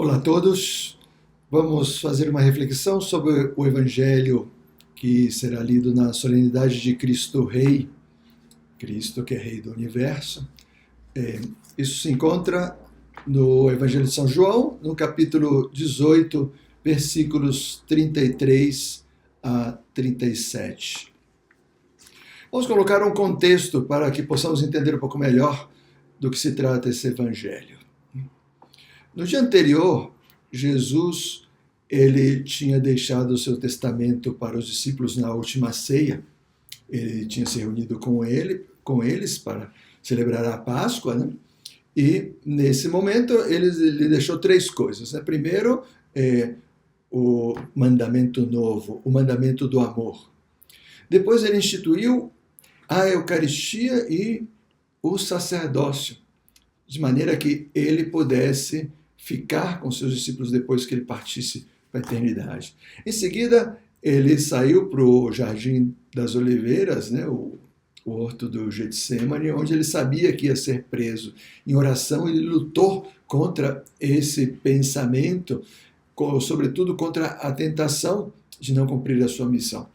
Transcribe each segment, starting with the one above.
Olá a todos, vamos fazer uma reflexão sobre o Evangelho que será lido na solenidade de Cristo Rei, Cristo que é Rei do Universo. Isso se encontra no Evangelho de São João, no capítulo 18, versículos 33 a 37. Vamos colocar um contexto para que possamos entender um pouco melhor do que se trata esse Evangelho. No dia anterior, Jesus ele tinha deixado o seu testamento para os discípulos na última ceia. Ele tinha se reunido com eles para celebrar a Páscoa, né? E nesse momento ele deixou três coisas. Né? Primeiro, o mandamento novo, o mandamento do amor. Depois ele instituiu a Eucaristia e o sacerdócio, de maneira que ele pudesse ficar com seus discípulos depois que ele partisse para a eternidade. Em seguida, ele saiu para o Jardim das Oliveiras, né, o horto do Getsêmani, onde ele sabia que ia ser preso. Em oração, ele lutou contra esse pensamento, sobretudo contra a tentação de não cumprir a sua missão.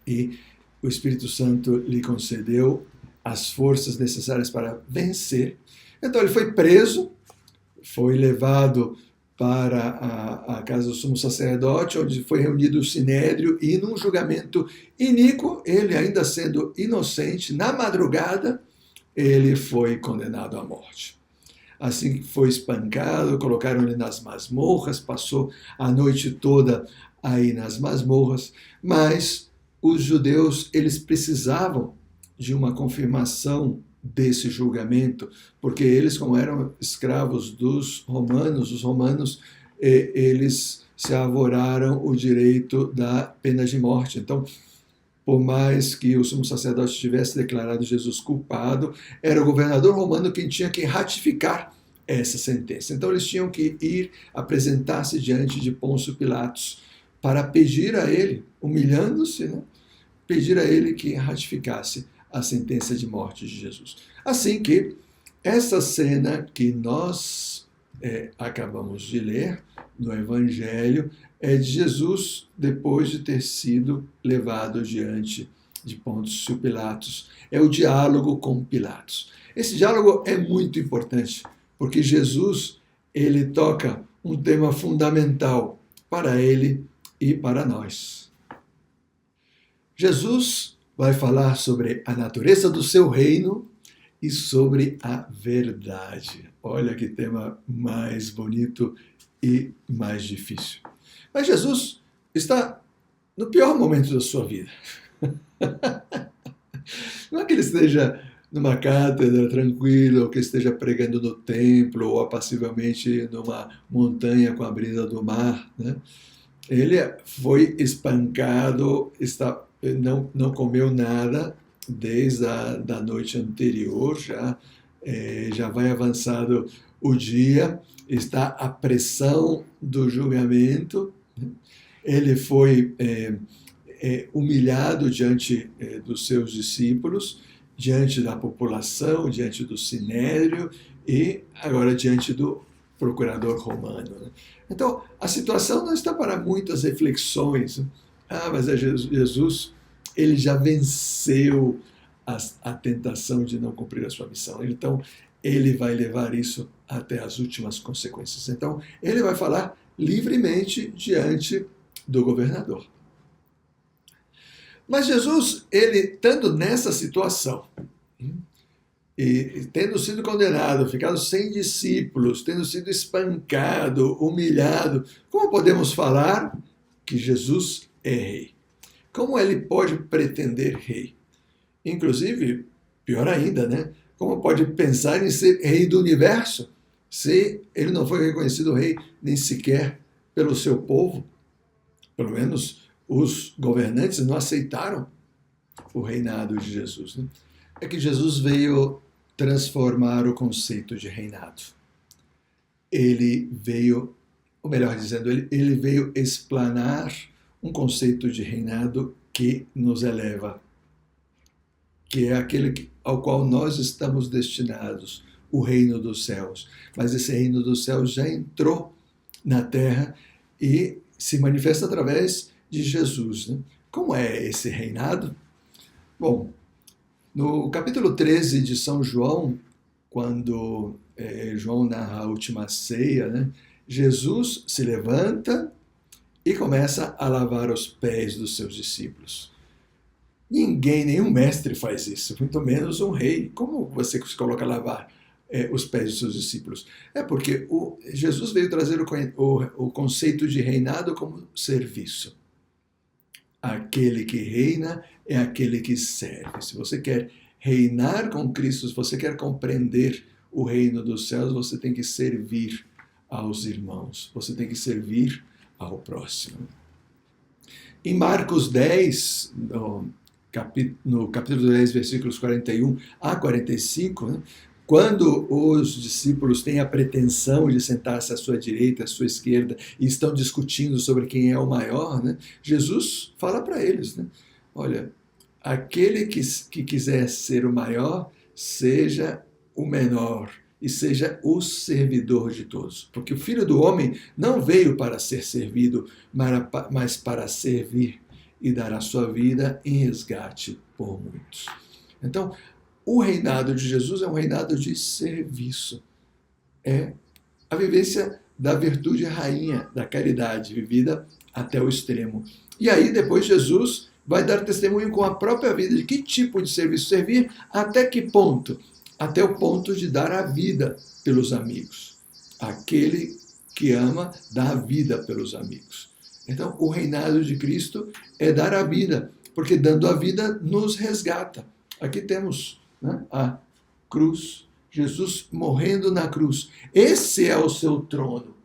E o Espírito Santo lhe concedeu as forças necessárias para vencer. Então ele foi preso, foi levado para a casa do sumo sacerdote, onde foi reunido o sinédrio, e num julgamento iníquo, ele ainda sendo inocente, na madrugada, ele foi condenado à morte. Assim foi espancado, colocaram ele nas masmorras, passou a noite toda aí nas masmorras, mas os judeus, eles precisavam de uma confirmação desse julgamento, porque eles, como eram escravos dos romanos, os romanos, eles se arvoraram o direito da pena de morte. Então, por mais que o sumo sacerdote tivesse declarado Jesus culpado, era o governador romano quem tinha que ratificar essa sentença. Então, eles tinham que ir apresentar-se diante de Pôncio Pilatos para pedir a ele, humilhando-se, né? Pedir a ele que ratificasse a sentença de morte de Jesus. Assim que essa cena que nós acabamos de ler no Evangelho é de Jesus depois de ter sido levado diante de Pôncio Pilatos. É o diálogo com Pilatos. Esse diálogo é muito importante, porque Jesus ele toca um tema fundamental para ele e para nós. Jesus vai falar sobre a natureza do seu reino e sobre a verdade. Olha que tema mais bonito e mais difícil. Mas Jesus está no pior momento da sua vida. Não é que ele esteja numa cátedra tranquilo, ou que esteja pregando no templo, ou apassivamente numa montanha com a brisa do mar, né? Ele foi espancado, não comeu nada desde a noite anterior, já vai avançado o dia, está a pressão do julgamento, ele foi humilhado diante dos seus discípulos, diante da população, diante do sinédrio e agora diante do procurador romano. Né? Então, a situação não está para muitas reflexões. Mas Jesus, ele já venceu a tentação de não cumprir a sua missão. Então, ele vai levar isso até as últimas consequências. Então, ele vai falar livremente diante do governador. Mas Jesus, ele estando nessa situação, e tendo sido condenado, ficado sem discípulos, tendo sido espancado, humilhado, como podemos falar que Jesus é rei? Como ele pode pretender rei? Inclusive, pior ainda, né? Como pode pensar em ser rei do universo se ele não foi reconhecido rei nem sequer pelo seu povo? Pelo menos os governantes não aceitaram o reinado de Jesus. Né? É que Jesus veio transformar o conceito de reinado. Ele veio, ou melhor dizendo, ele veio explanar um conceito de reinado que nos eleva, que é aquele ao qual nós estamos destinados, o reino dos céus. Mas esse reino dos céus já entrou na terra e se manifesta através de Jesus, né? Como é esse reinado? Bom, no capítulo 13 de São João, quando João narra a última ceia, né, Jesus se levanta e começa a lavar os pés dos seus discípulos. Ninguém, nenhum mestre faz isso, muito menos um rei. Como você se coloca a lavar os pés dos seus discípulos? É porque Jesus veio trazer o conceito de reinado como serviço. Aquele que reina é aquele que serve. Se você quer reinar com Cristo, se você quer compreender o reino dos céus, você tem que servir aos irmãos, você tem que servir ao próximo. Em Marcos 10, no capítulo 10, versículos 41 a 45, né, quando os discípulos têm a pretensão de sentar-se à sua direita, à sua esquerda, e estão discutindo sobre quem é o maior, né, Jesus fala para eles, né, olha, aquele que quiser ser o maior, seja o menor e seja o servidor de todos. Porque o Filho do Homem não veio para ser servido, mas para servir e dar a sua vida em resgate por muitos. Então, o reinado de Jesus é um reinado de serviço. É a vivência da virtude rainha, da caridade, vivida até o extremo. E aí, depois, Jesus vai dar testemunho com a própria vida de que tipo de serviço servir, até que ponto? Até o ponto de dar a vida pelos amigos. Aquele que ama dá a vida pelos amigos. Então, o reinado de Cristo é dar a vida, porque dando a vida nos resgata. Aqui temos, né, a cruz, Jesus morrendo na cruz. Esse é o seu trono.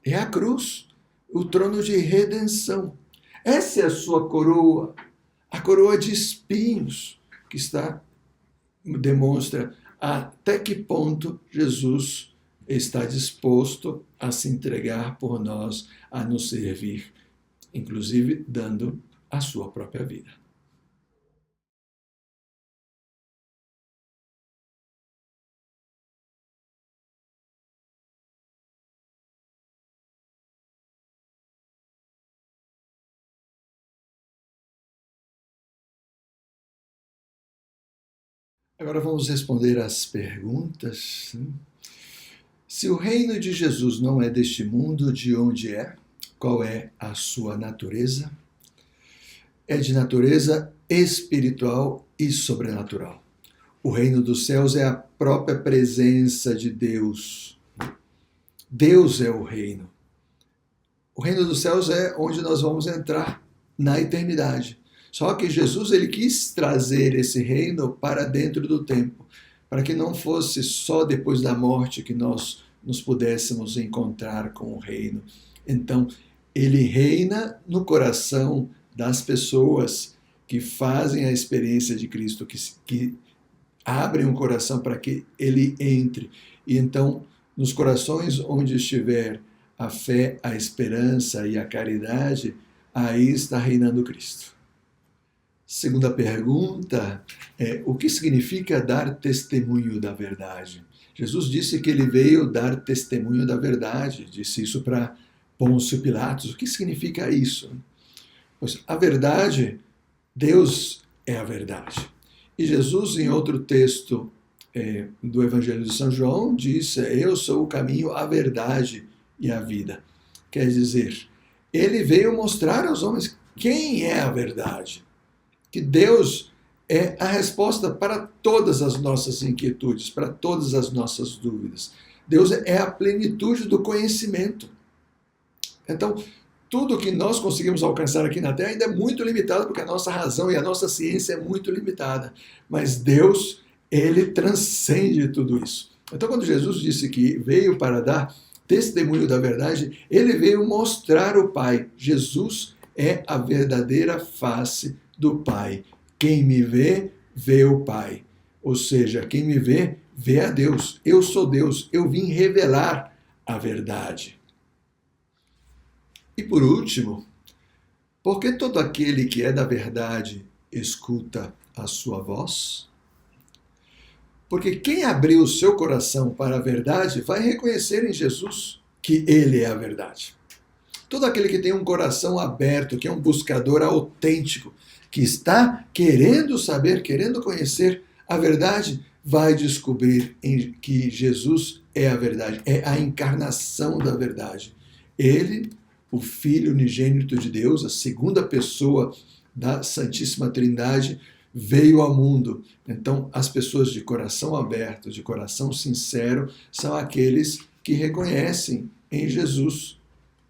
É a cruz, o trono de redenção. Essa é a sua coroa, a coroa de espinhos, que demonstra até que ponto Jesus está disposto a se entregar por nós, a nos servir, inclusive dando a sua própria vida. Agora vamos responder às perguntas. Se o reino de Jesus não é deste mundo, de onde é? Qual é a sua natureza? É de natureza espiritual e sobrenatural. O reino dos céus é a própria presença de Deus. Deus é o reino. O reino dos céus é onde nós vamos entrar na eternidade. Só que Jesus ele quis trazer esse reino para dentro do tempo, para que não fosse só depois da morte que nós nos pudéssemos encontrar com o reino. Então, ele reina no coração das pessoas que fazem a experiência de Cristo, que abrem o coração para que ele entre. E então, nos corações onde estiver a fé, a esperança e a caridade, aí está reinando Cristo. Segunda pergunta é: o que significa dar testemunho da verdade? Jesus disse que ele veio dar testemunho da verdade, disse isso para Pôncio Pilatos. O que significa isso? Pois a verdade, Deus é a verdade. E Jesus, em outro texto do Evangelho de São João, disse: eu sou o caminho, a verdade e a vida. Quer dizer, ele veio mostrar aos homens quem é a verdade. Que Deus é a resposta para todas as nossas inquietudes, para todas as nossas dúvidas. Deus é a plenitude do conhecimento. Então, tudo que nós conseguimos alcançar aqui na Terra ainda é muito limitado, porque a nossa razão e a nossa ciência é muito limitada. Mas Deus, ele transcende tudo isso. Então, quando Jesus disse que veio para dar testemunho da verdade, ele veio mostrar o Pai. Jesus é a verdadeira face do Pai. Quem me vê, vê o Pai. Ou seja, quem me vê, vê a Deus. Eu sou Deus, eu vim revelar a verdade. E por último, por que todo aquele que é da verdade escuta a sua voz? Porque quem abrir o seu coração para a verdade vai reconhecer em Jesus que Ele é a verdade. Todo aquele que tem um coração aberto, que é um buscador autêntico, que está querendo saber, querendo conhecer a verdade, vai descobrir que Jesus é a verdade, é a encarnação da verdade. Ele, o Filho unigênito de Deus, a segunda pessoa da Santíssima Trindade, veio ao mundo. Então, as pessoas de coração aberto, de coração sincero, são aqueles que reconhecem em Jesus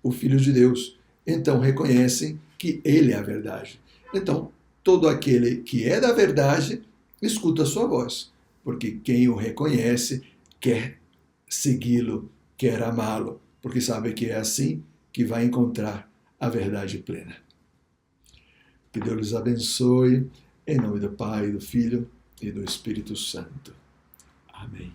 o Filho de Deus. Então, reconhecem que Ele é a verdade. Então, todo aquele que é da verdade, escuta a sua voz, porque quem o reconhece quer segui-lo, quer amá-lo, porque sabe que é assim que vai encontrar a verdade plena. Que Deus lhes abençoe, em nome do Pai, do Filho e do Espírito Santo. Amém.